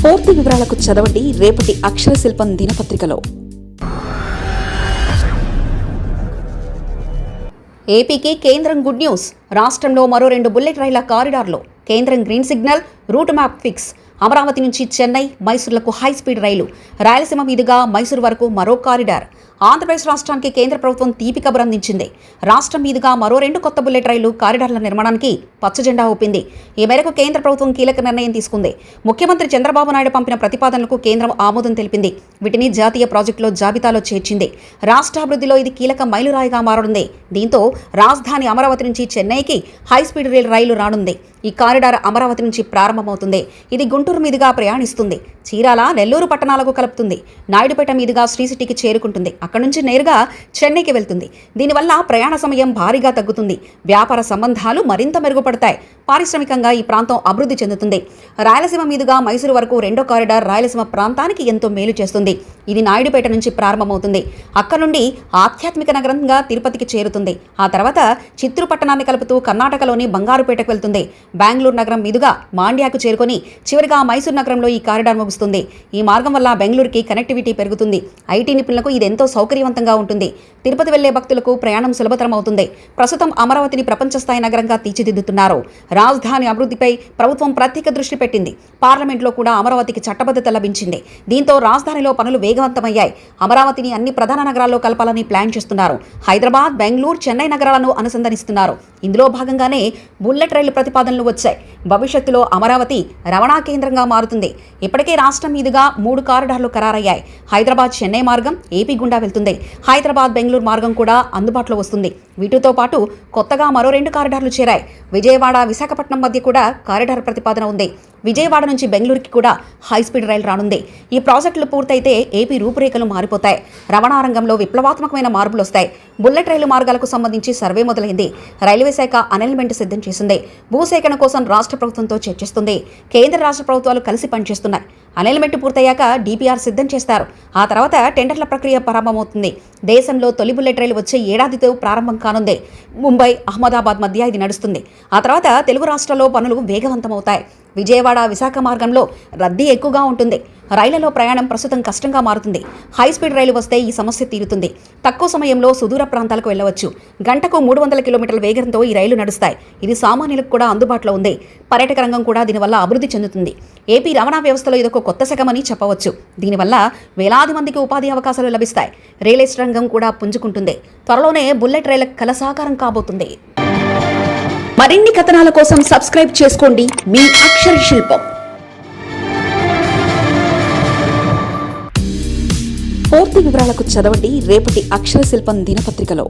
పూర్తి వివరాలకు చదవండి రేపటి అక్షర శిల్పం దినపత్రికలో. ఏపీకి కేంద్రం గుడ్ న్యూస్. రాష్ట్రంలో మరో 2 బుల్లెట్ రైళ్ల కారిడార్లు. కేంద్రం green signal, route map fix. Amaravati నుంచి చెన్నై, మైసూర్లకు హై స్పీడ్ రైలు. రాయలసీమ మీదుగా మైసూరు వరకు మరో కారిడార్. ఆంధ్రప్రదేశ్ రాష్ట్రానికి కేంద్ర ప్రభుత్వం తీపి కబురు అందించింది. రాష్ట్రం మీదుగా మరో 2 కొత్త బుల్లెట్ రైలు కారిడార్ల నిర్మాణానికి పచ్చజెండా ఊపింది. ఈ మేరకు కేంద్ర ప్రభుత్వం కీలక నిర్ణయం తీసుకుంది. ముఖ్యమంత్రి చంద్రబాబు నాయుడు పంపిన ప్రతిపాదనలకు కేంద్రం ఆమోదం తెలిపింది. వీటిని జాతీయ ప్రాజెక్టులో జాబితాలో చేర్చింది. రాష్ట్ర అభివృద్ధిలో ఇది కీలక మైలురాయిగా మారనుంది. దీంతో రాజధాని అమరావతి నుంచి చెన్నైకి హై స్పీడ్ రైలు రానుంది. ఈ కారిడార్ అమరావతి నుంచి ప్రారంభమవుతుంది. ఇది గుంటూరు మీదుగా ప్రయాణిస్తుంది. చీరాల, నెల్లూరు పట్టణాలకు కలుపుతుంది. నాయుడుపేట మీదుగా శ్రీ సిటీకి చేరుకుంటుంది. అక్కడి నుంచి నేరుగా చెన్నైకి వెళ్తుంది. దీనివల్ల ప్రయాణ సమయం భారీగా తగ్గుతుంది. వ్యాపార సంబంధాలు మరింత మెరుగుపడతాయి. పారిశ్రామికంగా ఈ ప్రాంతం అభివృద్ధి చెందుతుంది. రాయలసీమ మీదుగా మైసూరు వరకు 2వ కారిడార్ రాయలసీమ ప్రాంతానికి ఎంతో మేలు చేస్తుంది. ఇది నాయుడుపేట నుంచి ప్రారంభమవుతుంది. అక్కడ నుండి ఆధ్యాత్మిక నగరంగా తిరుపతికి చేరుతుంది. ఆ తర్వాత చిత్తూరు పట్టణాన్ని కలుపుతూ కర్ణాటకలోని బంగారుపేటకు వెళ్తుంది. బెంగళూరు నగరం మీదుగా మాండ్యాకు చేరుకొని చివరిగా మైసూరు నగరంలో ఈ కారిడార్ ముగుస్తుంది. ఈ మార్గం వల్ల బెంగళూరుకి కనెక్టివిటీ పెరుగుతుంది. ఐటీ నిపుణులకు ఇది ఎంతో సౌకర్యవంతంగా ఉంటుంది. తిరుపతి వెళ్లే భక్తులకు ప్రయాణం సులభతరం అవుతుంది. ప్రస్తుతం అమరావతిని ప్రపంచ స్థాయి నగరంగా తీర్చిదిద్దుతున్నారు. రాజధాని అభివృద్ధిపై ప్రభుత్వం ప్రత్యేక దృష్టి పెట్టింది. పార్లమెంట్లో కూడా అమరావతికి చట్టబద్ధత లభించింది. దీంతో రాజధానిలో పనులు వేగవంతమయ్యాయి. అమరావతిని అన్ని ప్రధాన నగరాల్లో కలపాలని ప్లాన్ చేస్తున్నారు. హైదరాబాద్, బెంగళూరు, చెన్నై నగరాలను అనుసంధానిస్తున్నారు. ఇందులో భాగంగానే బుల్లెట్ రైలు ప్రతిపాదనలు వచ్చాయి. భవిష్యత్తులో అమరావతి రవాణా కేంద్రంగా మారుతుంది. ఇప్పటికే రాష్ట్రం మీదుగా 3 కారిడార్లు ఖరారయ్యాయి. హైదరాబాద్ చెన్నై మార్గం ఏపీ గుండా వెళ్తుంది. హైదరాబాద్ బెంగళూరు మార్గం కూడా అందుబాటులో వస్తుంది. వీటితో పాటు కొత్తగా మరో 2 కారిడార్లు చేరాయి. విజయవాడ, విశాఖపట్నం మధ్య కూడా కారిడార్ ప్రతిపాదన ఉంది. విజయవాడ నుంచి బెంగళూరుకి కూడా హై స్పీడ్ రైలు రానుంది. ఈ ప్రాజెక్టులు పూర్తయితే ఏపీ రూపురేఖలు మారిపోతాయి. రవాణా రంగంలో విప్లవాత్మకమైన మార్పులు వస్తాయి. బుల్లెట్ రైలు మార్గాలకు సంబంధించి సర్వే మొదలైంది. రైల్వే శాఖ అనైన్మెంట్ సిద్ధం చేసింది. భూసేకరణ కోసం రాష్ట్ర ప్రభుత్వంతో చర్చిస్తుంది. కేంద్ర రాష్ట్ర ప్రభుత్వాలు కలిసి పనిచేస్తున్నాయి. అనైన్మెంట్ పూర్తయ్యాక డిపిఆర్ సిద్ధం చేస్తారు. ఆ తర్వాత టెండర్ల ప్రక్రియ ప్రారంభమవుతుంది. దేశంలో తొలి బుల్లెట్ రైలు వచ్చే ఏడాదితో ప్రారంభం కానుంది. ముంబై, అహ్మదాబాద్ మధ్య ఇది నడుస్తుంది. ఆ తర్వాత తెలుగు రాష్ట్రాల్లో పనులు వేగవంతమవుతాయి. విజయవాడ, విశాఖ మార్గంలో రద్దీ ఎక్కువగా ఉంటుంది. రైళ్లలో ప్రయాణం ప్రస్తుతం కష్టంగా మారుతుంది. హై స్పీడ్ రైలు వస్తే ఈ సమస్య తీరుతుంది. తక్కువ సమయంలో సుదూర ప్రాంతాలకు వెళ్లవచ్చు. గంటకు 300 కిలోమీటర్ల వేగంతో ఈ రైలు నడుస్తాయి. ఇది సామాన్యులకు కూడా అందుబాటులో ఉంది. పర్యాటక రంగం కూడా దీనివల్ల అభివృద్ధి చెందుతుంది. ఏపీ రవాణా వ్యవస్థలో ఇదొక కొత్త శకమని చెప్పవచ్చు. దీనివల్ల వేలాది మందికి ఉపాధి అవకాశాలు లభిస్తాయి. రియల్ ఎస్టేట్ రంగం కూడా పుంజుకుంటుంది. త్వరలోనే బుల్లెట్ రైళ్ల కల సాకారం కాబోతుంది. మరిన్ని కథనాల కోసం సబ్స్క్రైబ్ చేసుకోండి మీ అక్షర శిల్పం. పూర్తి వివరాలకు చదవండి రేపటి అక్షర శిల్పం దినపత్రికలో.